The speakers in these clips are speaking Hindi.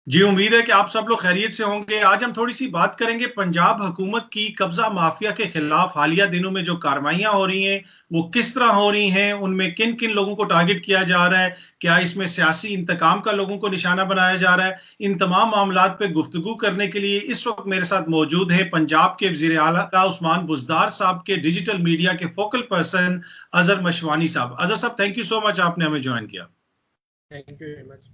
जी, उम्मीद है कि आप सब लोग खैरियत से होंगे। आज हम थोड़ी सी बात करेंगे पंजाब हुकूमत की कब्जा माफिया के खिलाफ हालिया दिनों में जो कार्रवाइयां हो रही हैं, वो किस तरह हो रही हैं, उनमें किन किन लोगों को टारगेट किया जा रहा है, क्या इसमें सियासी इंतकाम का लोगों को निशाना बनाया जा रहा है। इन तमाम मामलात पे गुफ्तगू करने के लिए इस वक्त मेरे साथ मौजूद है पंजाब के वजीर आला उस्मान बुज़दार साहब के डिजिटल मीडिया के फोकल पर्सन अजहर मशवानी साहब। अजहर साहब, थैंक यू सो मच, आपने हमें ज्वाइन किया। Thank you very much.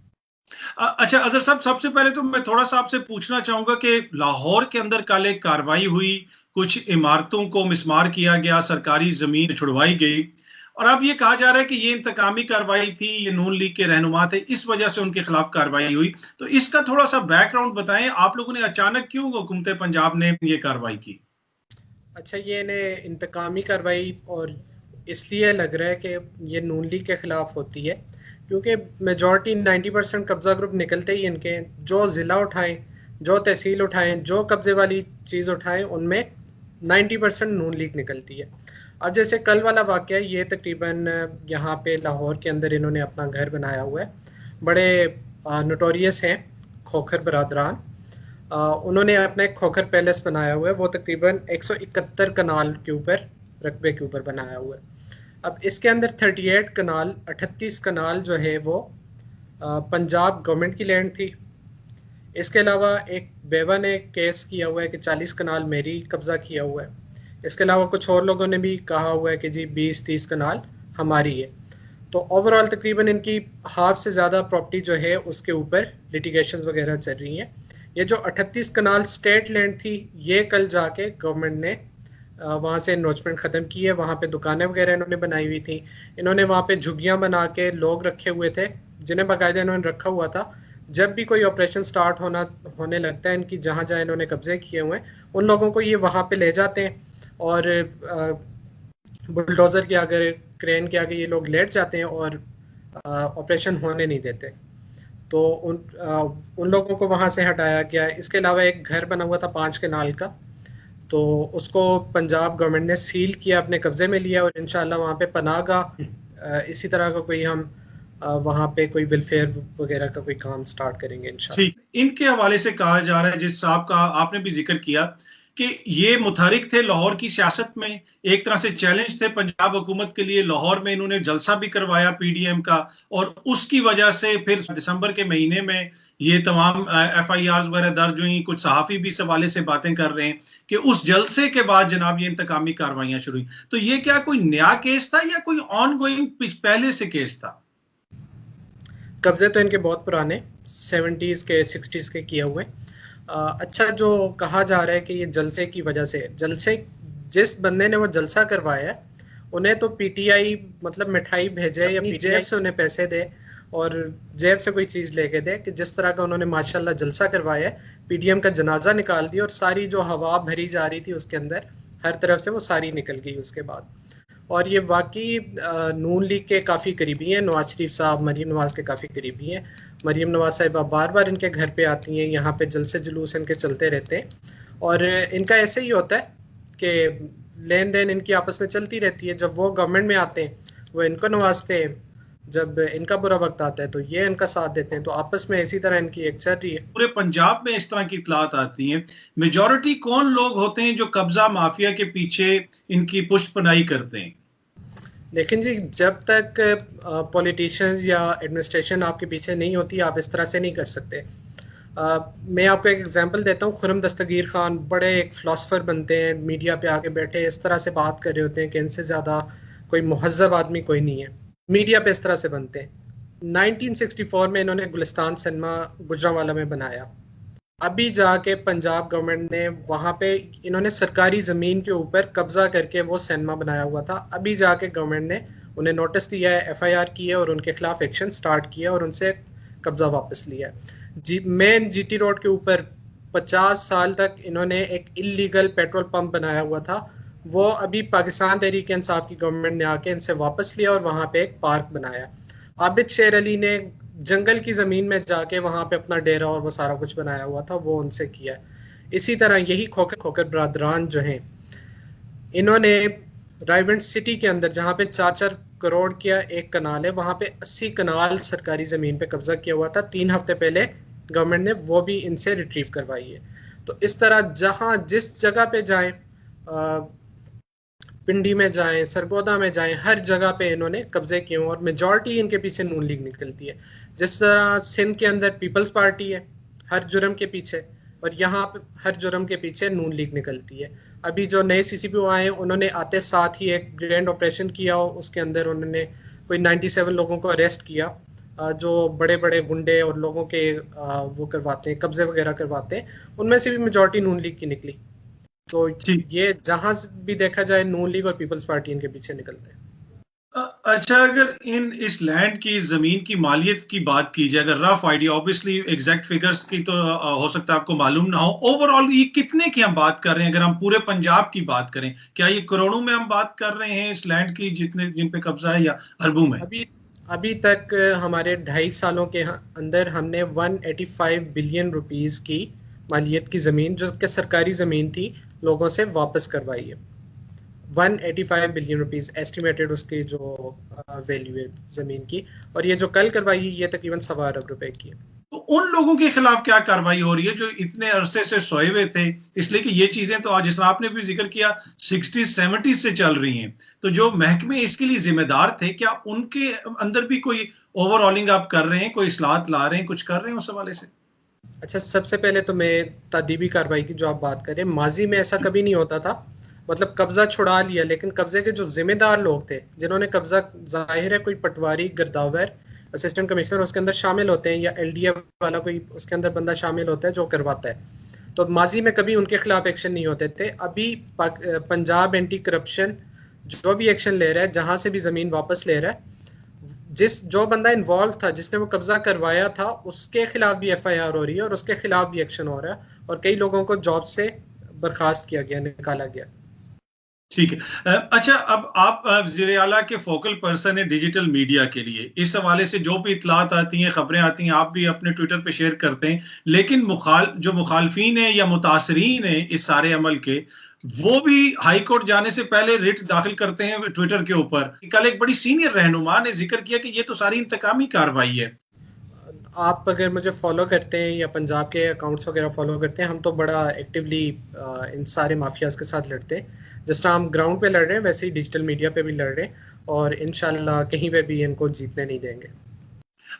अच्छा अजहर साहब, सबसे पहले तो मैं थोड़ा सा आपसे पूछना चाहूंगा कि लाहौर के अंदर कल एक कार्रवाई हुई, कुछ इमारतों को मिसमार किया गया, सरकारी जमीन छुड़वाई गई, और अब ये कहा जा रहा है कि ये इंतकामी कार्रवाई थी, ये नून लीग के रहनुमा थे, इस वजह से उनके खिलाफ कार्रवाई हुई। तो इसका थोड़ा सा बैकग्राउंड बताएं, आप लोगों ने अचानक क्यों हुकूमत पंजाब ने ये कार्रवाई की? अच्छा, ये ने इंतकामी कार्रवाई और इसलिए लग रहा है कि ये नून लीग के खिलाफ होती है, क्योंकि मेजॉरिटी 90% कब्जा ग्रुप निकलते ही इनके, जो ज़िला उठाएं, जो तहसील उठाएं, जो कब्जे वाली चीज़ उठाएं, उनमें 90% नून लीग निकलती है। अब जैसे कल वाला वाक़या, ये तकरीबन यहाँ पे लाहौर के अंदर इन्होंने अपना घर बनाया हुआ है। बड़े नोटोरियस हैं खोखर बरादरान। उन्होंने अपना एक खोखर पैलेस बनाया हुआ है, वो तकरीबन 171 कनाल के ऊपर, रकबे के ऊपर बनाया हुआ है। अब इसके अंदर 38 कनाल, 38 कनाल जो है वो पंजाब गवर्नमेंट की लैंड थी। इसके अलावा एक बेवा ने केस किया हुआ है कि 40 कनाल मेरी कब्जा किया हुआ है। इसके अलावा कुछ और लोगों ने भी कहा हुआ है कि जी 20-30 कनाल हमारी है। तो ओवरऑल तकरीबन इनकी हाफ से ज़्यादा प्रॉपर्टी जो है उसके ऊपर लिटिगेशंस वगैरह चल रही हैं। ये जो 38 कनाल स्टेट लैंड थी, ये कल जाके गवर्नमेंट ने वहाँ से एनरोचमेंट ख़त्म की है। वहाँ पे दुकानें वगैरह इन्होंने बनाई हुई थी। इन्होंने वहाँ पे झुग्गियाँ बना के लोग रखे हुए थे, जिन्हें बाकायदा इन्होंने रखा हुआ था। जब भी कोई ऑपरेशन स्टार्ट होने लगता है इनकी, जहाँ जहाँ इन्होंने कब्जे किए हुए हैं, उन लोगों को ये वहाँ पे ले जाते हैं और बुलडोज़र के आगे, क्रेन के आगे ये लोग लेट जाते हैं और ऑपरेशन होने नहीं देते। तो उन लोगों को वहाँ से हटाया गया। इसके अलावा एक घर बना हुआ था 5 कनाल का, तो उसको पंजाब गवर्नमेंट ने सील किया, अपने कब्जे में लिया, और इंशाल्लाह वहाँ पे पनाहगाह इसी तरह का कोई हम वहाँ पे कोई वेलफेयर वगैरह का कोई काम स्टार्ट करेंगे इंशाल्लाह। ठीक, इनके हवाले से कहा जा रहा है, जिस साहब का आपने भी जिक्र किया, कि ये मुतहरिक थे लाहौर की सियासत में, एक तरह से चैलेंज थे पंजाब हुकूमत के लिए। लाहौर में इन्होंने जलसा भी करवाया पीडीएम का, और उसकी वजह से फिर दिसंबर के महीने में ये तमाम एफआईआर वगैरह दर्ज हुई। कुछ सहाफ़ी भी इस हवाले से बातें कर रहे हैं कि उस जलसे के बाद जनाब ये इंतकामी कार्रवाइयां शुरू हुई। तो ये क्या कोई नया केस था या कोई ऑन गोइंग पहले से केस था? कब्जे तो इनके बहुत पुराने 70s के 60s के किए हुए। अच्छा, जो कहा जा रहा है कि ये जलसे की वजह से, जलसे जिस बंदे ने वो जलसा करवाया है उन्हें तो पीटीआई मतलब मिठाई भेजे या जेब से उन्हें पैसे दे और जेब से कोई चीज़ लेके दे, कि जिस तरह का उन्होंने माशाल्लाह जलसा करवाया है। पीडीएम का जनाजा निकाल दिया और सारी जो हवा भरी जा रही थी उसके अंदर हर तरफ से वो सारी निकल गई उसके बाद। और ये वाकई नून लीग के काफ़ी करीबी हैं। नवाज शरीफ साहब मरीम नवाज के काफ़ी करीबी हैं। मरीम नवाज साहिबा बार बार इनके घर पे आती हैं, यहाँ पे जलसे जुलूस इनके चलते रहते हैं, और इनका ऐसे ही होता है कि लेन देन इनकी आपस में चलती रहती है। जब वो गवर्नमेंट में आते हैं वो इनको नवाजते हैं, जब इनका बुरा वक्त आता है तो ये इनका साथ देते हैं। तो आपस में इसी तरह इनकी एक चल रही है। पूरे पंजाब में इस तरह की इतलात आती हैं। मेजॉरिटी कौन लोग होते हैं जो कब्जा माफिया के पीछे इनकी पुष्टपनाही करते हैं? लेकिन जी, जब तक पॉलिटिशियंस या एडमिनिस्ट्रेशन आपके पीछे नहीं होती, आप इस तरह से नहीं कर सकते। मैं आपको एक एग्जांपल देता हूँ। खुर्रम दस्तगीर खान बड़े एक फ़िलासफ़र बनते हैं, मीडिया पे आके बैठे इस तरह से बात कर रहे होते हैं कि इनसे ज़्यादा कोई मुहज़्ज़ब आदमी कोई नहीं है। मीडिया पे इस तरह से बनते हैं। 1964 में इन्होंने गुलिस्तान सिनेमा गुजरांवाला में बनाया। अभी जाके पंजाब गवर्नमेंट ने वहाँ पे, इन्होंने सरकारी ज़मीन के ऊपर कब्जा करके वो सिनेमा बनाया हुआ था। अभी जाके गवर्नमेंट ने उन्हें नोटिस दिया है, एफआईआर की है और उनके खिलाफ एक्शन स्टार्ट किया और उनसे कब्जा वापस लिया है। मेन जीटी रोड के ऊपर 50 साल तक इन्होंने एक इलीगल पेट्रोल पंप बनाया हुआ था। वो अभी पाकिस्तान तहरीक इंसाफ की गवर्नमेंट ने आके इनसे वापस लिया और वहाँ पे एक पार्क बनाया। आबिद शेर अली ने जंगल की ज़मीन में जाके वहाँ पे अपना डेरा और वो सारा कुछ बनाया हुआ था, वो उनसे किया। इसी तरह यही खोखर बरादरान जो हैं, इन्होंने रायवंड सिटी के अंदर जहाँ पे 4-4 करोड़ का एक कनाल है, वहाँ पे 80 कनाल सरकारी ज़मीन पे कब्जा किया हुआ था। 3 हफ्ते पहले गवर्नमेंट ने वो भी इनसे रिट्रीव करवाई है। तो इस तरह जहां जिस जगह पे जाएं, पिंडी में जाएं, सरगोदा में जाएं, हर जगह पे इन्होंने कब्जे किए हैं और मेजॉरिटी इनके पीछे नून लीग निकलती है। जिस तरह सिंध के अंदर पीपल्स पार्टी है हर जुर्म के पीछे, और यहाँ पे हर जुर्म के पीछे नून लीग निकलती है। अभी जो नए सीसीपी आए उन्होंने आते साथ ही एक ग्रैंड ऑपरेशन किया, उसके अंदर उन्होंने कोई 97 लोगों को अरेस्ट किया जो बड़े बड़े गुंडे और लोगों के वो करवाते हैं, कब्जे वगैरह करवाते हैं। उनमें से भी मेजॉरिटी नून लीग की निकली। तो ये जहां भी देखा जाए नून लीग और पीपल्स पार्टी इनके पीछे निकलते हैं। अच्छा, अगर इस लैंड की जमीन की मालियत की बात की जाए, अगर rough idea, obviously exact figures की तो हो सकता है आपको मालूम ना हो, ओवरऑल ये कितने की हम बात कर रहे हैं? अगर हम पूरे पंजाब की बात करें, क्या ये करोड़ों में हम बात कर रहे हैं इस लैंड की जिन पे कब्जा है, या अरबों में? अभी तक हमारे 2.5 सालों के अंदर हमने 185 बिलियन रुपीस की मालियत की जमीन, जो कि सरकारी जमीन थी, लोगों से वापस करवाई है। 185 बिलियन रुपीस एस्टिमेटेड उसकी जो वैल्यू है जमीन की, और ये जो कल करवाई है ये तकरीबन 1.25 अरब रुपए की है। तो उन लोगों के खिलाफ क्या कार्रवाई हो रही है जो इतने अरसे से सोए हुए थे? इसलिए कि ये चीजें तो आज, जिस आपने भी जिक्र किया, 60-70 से चल रही हैं। तो जो महकमे इसके लिए जिम्मेदार थे, क्या उनके अंदर भी कोई ओवरऑलिंग आप कर रहे हैं, कोई इस्लाहत ला रहे हैं, कुछ कर रहे हैं उस हवाले से? अच्छा, सबसे पहले तो मैं तादीबी कार्रवाई की जो आप बात करें, माजी में ऐसा कभी नहीं होता था। मतलब कब्जा छुड़ा लिया, लेकिन कब्जे के जो जिम्मेदार लोग थे जिन्होंने कब्जा, जाहिर है कोई पटवारी, गिरदावर, असिस्टेंट कमिश्नर उसके अंदर शामिल होते हैं, या एलडीए वाला कोई उसके अंदर बंदा शामिल होता है जो करवाता है। तो माजी में कभी उनके खिलाफ एक्शन नहीं होते थे। अभी पंजाब एंटी करप्शन जो भी एक्शन ले रहा है, जहां से भी जमीन वापस ले रहा है, जो बंदा इन्वॉल्व था, जिसने वो कब्जा करवाया था, उसके खिलाफ भी एफआईआर हो रही है और उसके खिलाफ भी एक्शन हो रहा है, और कई लोगों को जॉब से बर्खास्त किया गया, निकाला गया। ठीक है। अच्छा, अब आप वज़ीर आला के फोकल पर्सन है डिजिटल मीडिया के लिए। इस हवाले से जो भी इतलात आती हैं, खबरें आती हैं, आप भी अपने ट्विटर पे शेयर करते हैं, लेकिन जो मुखालफीन है या मुतासरीन है इस सारे अमल के, वो भी हाई कोर्ट जाने से पहले रिट दाखिल करते हैं ट्विटर के ऊपर। कल एक बड़ी सीनियर रहनुमा ने जिक्र किया कि ये तो सारी इंतकामी कार्रवाई है। आप अगर मुझे फॉलो करते हैं या पंजाब के अकाउंट्स वगैरह फॉलो करते हैं, हम तो बड़ा एक्टिवली इन सारे माफियाज के साथ लड़ते हैं। जिस तरह हम ग्राउंड पे लड़ रहे हैं, वैसे ही डिजिटल मीडिया पे भी लड़ रहे हैं, और इंशाल्लाह कहीं पे भी इनको जीतने नहीं देंगे।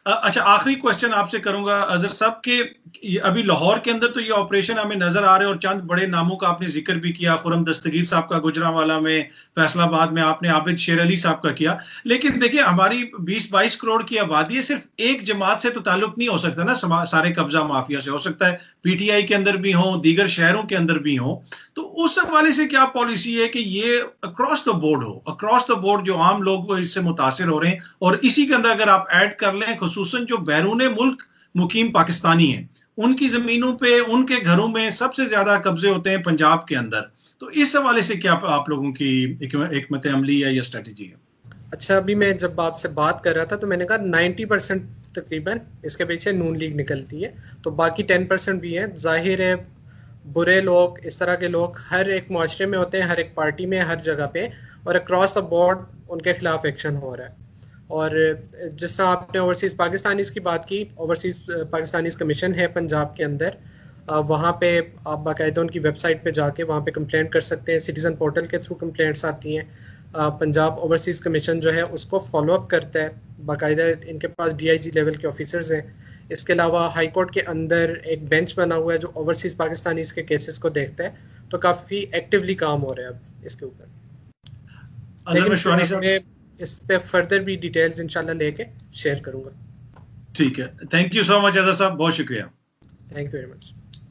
अच्छा, आखिरी क्वेश्चन आपसे करूंगा अजहर साहब के, अभी लाहौर के अंदर तो ये ऑपरेशन हमें नजर आ रहे हैं और चंद बड़े नामों का आपने जिक्र भी किया, खुरम दस्तगीर साहब का गुजरांवाला में, फैसलाबाद में आपने आबिद शेर अली साहब का किया। लेकिन देखिए, हमारी 20-22 करोड़ की आबादी है, सिर्फ एक जमात से तो ताल्लुक नहीं हो सकता ना सारे कब्जा माफिया से। हो सकता है पीटीआई के अंदर भी हो, दीगर शहरों के अंदर भी हो। तो उस हवाले से क्या पॉलिसी है कि ये अक्रॉस द बोर्ड हो, अक्रॉस द बोर्ड जो आम लोग इससे मुतासिर हो रहे हैं? और इसी के अंदर अगर आप ऐड कर लें, खुसूसन जो बैरून मुल्क मुकीम पाकिस्तानी हैं, उनकी जमीनों पे, उनके घरों में सबसे ज्यादा कब्जे होते हैं पंजाब के अंदर। तो इस हवाले से क्या आप लोगों की हिकमत अमली है या स्ट्रेटजी है? अच्छा, अभी मैं जब आपसे बात कर रहा था तो मैंने कहा 90% तकरीबन इसके पीछे नून लीग निकलती है, तो बाकी 10% भी है। जाहिर है बुरे लोग, इस तरह के लोग हर एक मुआशरे में होते हैं, हर एक पार्टी में, हर जगह पे, और अक्रॉस द बोर्ड उनके खिलाफ एक्शन हो रहा है। और जिस तरह आपने ओवरसीज पाकिस्तानीज की बात की, ओवरसीज पाकिस्तानीज कमीशन है पंजाब के अंदर, वहाँ पे आप बाकायदा उनकी वेबसाइट पे जाके वहाँ पे कंप्लेंट कर सकते हैं। सिटीजन पोर्टल के थ्रू कंप्लेंट्स आती हैं। पंजाब ओवरसीज कमीशन जो है उसको फॉलो अप करता है बाकायदा, इनके पास डीआईजी लेवल के ऑफिसर्स हैं। इसके अलावा हाई कोर्ट के अंदर एक बेंच बना हुआ है जो ओवरसीज पाकिस्तानीज के केसेस को देखता है। तो काफ़ी एक्टिवली काम हो रहा है अब इसके ऊपर। लेकिन इस पे फर्दर भी डिटेल्स इंशाल्लाह लेके शेयर करूंगा। ठीक है, thank you so much Azhar साहब, बहुत शुक्रिया। Thank you very much.